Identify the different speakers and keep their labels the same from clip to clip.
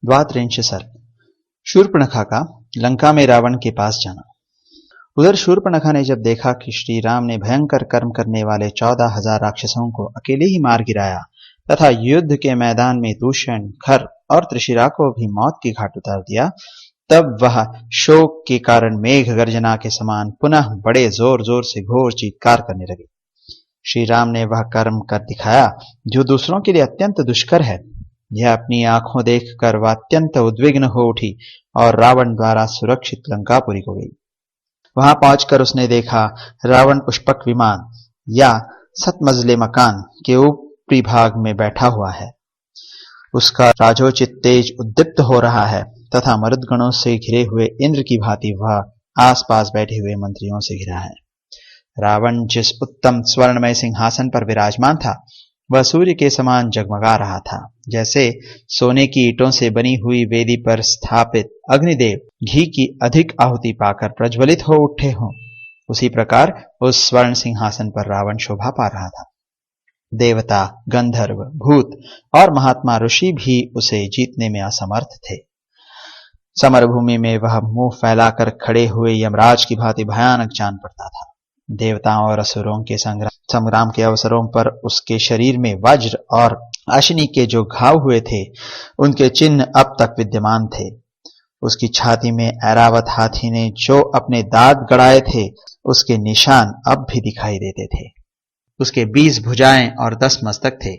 Speaker 1: द्वात्रिंश सर्ग। शूर्पणखा का लंका में रावण के पास जाना। उधर शूर्पणखा ने जब देखा कि श्री राम ने भयंकर कर्म करने वाले 14,000 राक्षसों को अकेले ही मार गिराया तथा युद्ध के मैदान में दूषण, खर और त्रिशिरा को भी मौत की घाट उतार दिया, तब वह शोक के कारण मेघ गर्जना के समान पुनः बड़े जोर जोर से घोर चीत्कार करने लगे। श्री राम ने वह कर्म कर दिखाया जो दूसरों के लिए अत्यंत दुष्कर है। यह अपनी आंखों देखकर वह अत्यंत उद्विग्न हो उठी और रावण द्वारा सुरक्षित लंकापुरी को गई। वहां पहुंचकर उसने देखा रावण पुष्पक विमान या सतमजले मकान के ऊपरी भाग में बैठा हुआ है। उसका राजोचित तेज उद्दीप्त हो रहा है तथा मरुदगणों से घिरे हुए इंद्र की भांति वह आसपास बैठे हुए मंत्रियों से घिरा है। रावण जिस उत्तम स्वर्णमय सिंहासन पर विराजमान था वह सूर्य के समान जगमगा रहा था। जैसे सोने की ईंटों से बनी हुई वेदी पर स्थापित अग्निदेव घी की अधिक आहुति पाकर प्रज्वलित हो उठे हों, उसी प्रकार उस स्वर्ण सिंहासन पर रावण शोभा पा रहा था। देवता, गंधर्व, भूत और महात्मा ऋषि भी उसे जीतने में असमर्थ थे। समरभूमि में वह मुंह फैलाकर खड़े हुए यमराज की भांति भयानक जान पड़ता था। देवताओं और असुरों के संग्राम के अवसरों पर उसके शरीर में वज्र और अश्नि के जो घाव हुए थे उनके चिन्ह अब तक विद्यमान थे। उसकी छाती में ऐरावत हाथी ने जो अपने दांत गड़ाए थे उसके निशान अब भी दिखाई देते थे। उसके 20 भुजाएं और 10 मस्तक थे।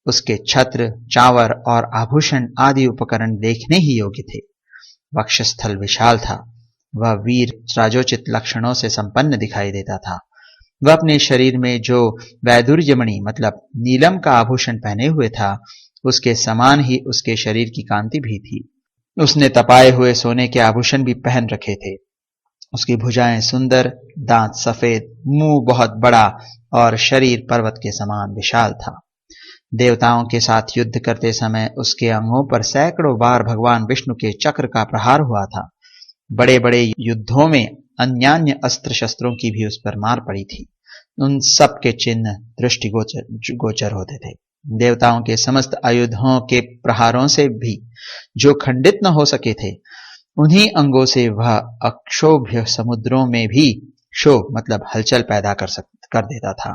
Speaker 1: उसके छत्र, चावर और आभूषण आदि उपकरण देखने ही योग्य थे। वक्षस्थल विशाल था। वह वीर राजोचित लक्षणों से संपन्न दिखाई देता था। वह अपने शरीर में जो वैदुर्यमणि मतलब नीलम का आभूषण पहने हुए था उसके समान ही उसके शरीर की कांति भी थी। उसने तपाए हुए सोने के आभूषण भी पहन रखे थे। उसकी भुजाएं सुंदर, दांत सफेद, मुंह बहुत बड़ा और शरीर पर्वत के समान विशाल था। देवताओं के साथ युद्ध करते समय उसके अंगों पर सैकड़ों बार भगवान विष्णु के चक्र का प्रहार हुआ था। बड़े बड़े युद्धों में अन्यान्य अस्त्र शस्त्रों की भी उस पर मार पड़ी थी। उन सब के चिन्ह दृष्टिगोचर होते थे। देवताओं के समस्त आयुधों के प्रहारों से भी जो खंडित न हो सके थे, उन्हीं अंगों से वह अक्षोभ्य समुद्रों में भी क्षोभ मतलब हलचल पैदा कर देता था।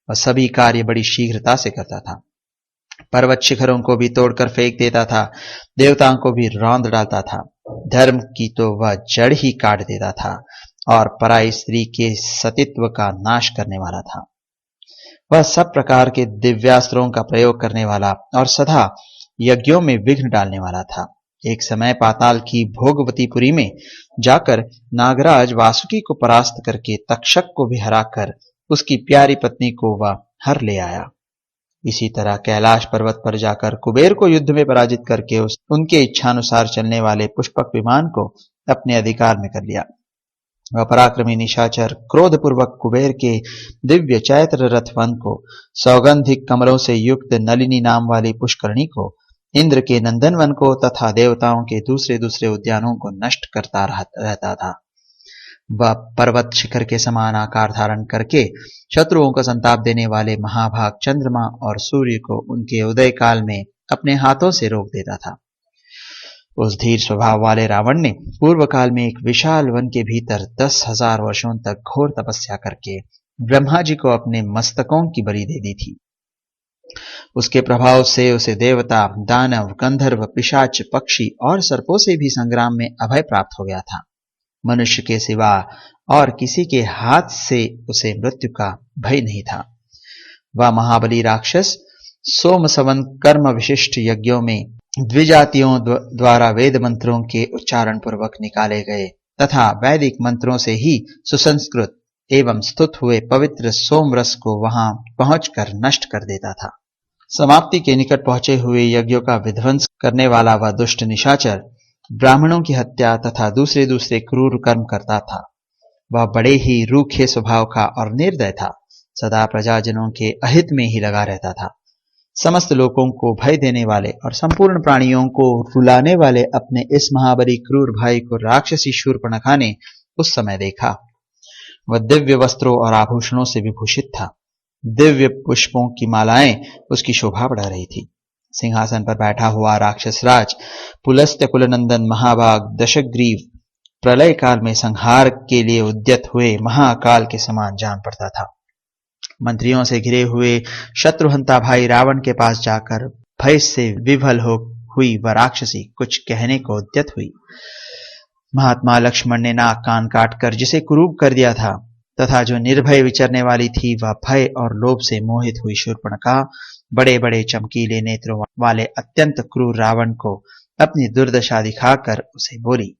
Speaker 1: वह सभी कार्य बड़ी शीघ्रता से करता था। पर्वत शिखरों को भी तोड़कर फेंक देता था, देवताओं को भी रौंद डालता था। धर्म की तो वह जड़ ही काट देता था और पराई स्त्री के सतीत्व का नाश करने वाला था। वह सब प्रकार के दिव्यास्त्रों का प्रयोग करने वाला और सदा यज्ञों में विघ्न डालने वाला था। एक समय पाताल की भोगवतीपुरी में जाकर नागराज वासुकी को परास्त करके तक्षक को भी हराकर उसकी प्यारी पत्नी को वह हर ले आया। इसी तरह कैलाश पर्वत पर जाकर कुबेर को युद्ध में पराजित करके उनके इच्छानुसार चलने वाले पुष्पक विमान को अपने अधिकार में कर लिया। वह पराक्रमी निशाचर क्रोधपूर्वक कुबेर के दिव्य चैत्र रथ वन को, सौगंधिक कमलों से युक्त नलिनी नाम वाली पुष्करणी को, इंद्र के नंदन वन को तथा देवताओं के दूसरे दूसरे उद्यानों को नष्ट करता रहता था। वह पर्वत शिखर के समान आकार धारण करके शत्रुओं को संताप देने वाले महाभाग चंद्रमा और सूर्य को उनके उदय काल में अपने हाथों से रोक देता था। उस धीर स्वभाव वाले रावण ने पूर्व काल में एक विशाल वन के भीतर 10,000 वर्षों तक घोर तपस्या करके ब्रह्मा जी को अपने मस्तकों की बलि दे दी थी। उसके प्रभाव से उसे देवता, दानव, गंधर्व, पिशाच, पक्षी और सर्पों से भी संग्राम में अभय प्राप्त हो गया था। मनुष्य के सिवा और किसी के हाथ से उसे मृत्यु का भय नहीं था। वह महाबली राक्षस सोमसवन कर्म विशिष्ट यज्ञों में द्विजातियों द्वारा वेद मंत्रों के उच्चारण पूर्वक निकाले गए तथा वैदिक मंत्रों से ही सुसंस्कृत एवं स्तुत हुए पवित्र सोम रस को वहां पहुंचकर नष्ट कर देता था। समाप्ति के निकट पहुंचे हुए यज्ञों का विध्वंस करने वाला वह दुष्ट निशाचर ब्राह्मणों की हत्या तथा दूसरे दूसरे क्रूर कर्म करता था। वह बड़े ही रूखे स्वभाव का और निर्दय था। सदा प्रजाजनों के अहित में ही लगा रहता था। समस्त लोगों को भय देने वाले और संपूर्ण प्राणियों को रुलाने वाले अपने इस महाबली क्रूर भाई को राक्षसी शूर्पणखा ने उस समय देखा। वह दिव्य वस्त्रों और आभूषणों से विभूषित था। दिव्य पुष्पों की मालाएं उसकी शोभा बढ़ा रही थी। सिंहासन पर बैठा हुआ राक्षस राज पुलस्त्य कुलनंदन महाभाग दशग्रीव प्रलय काल में संहार के लिए उद्यत हुए महाकाल के समान जान पड़ता था। मंत्रियों से घिरे हुए शत्रुहंता भाई रावण के पास जाकर भय से विभल हुई वह राक्षसी कुछ कहने को उद्यत हुई। महात्मा लक्ष्मण ने नाक कान काटकर जिसे कुरूप कर दिया था तथा जो निर्भय विचरने वाली थी, वह भय और लोभ से मोहित हुई शूर्पणखा बड़े बड़े चमकीले नेत्रों वाले अत्यंत क्रूर रावण को अपनी दुर्दशा दिखाकर उसे बोली।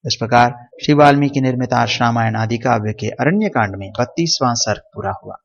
Speaker 1: इस प्रकार श्री वाल्मीकि निर्मित आर्ष रामायण आदि काव्य के अरण्य कांड में 32वां सर्ग पूरा हुआ।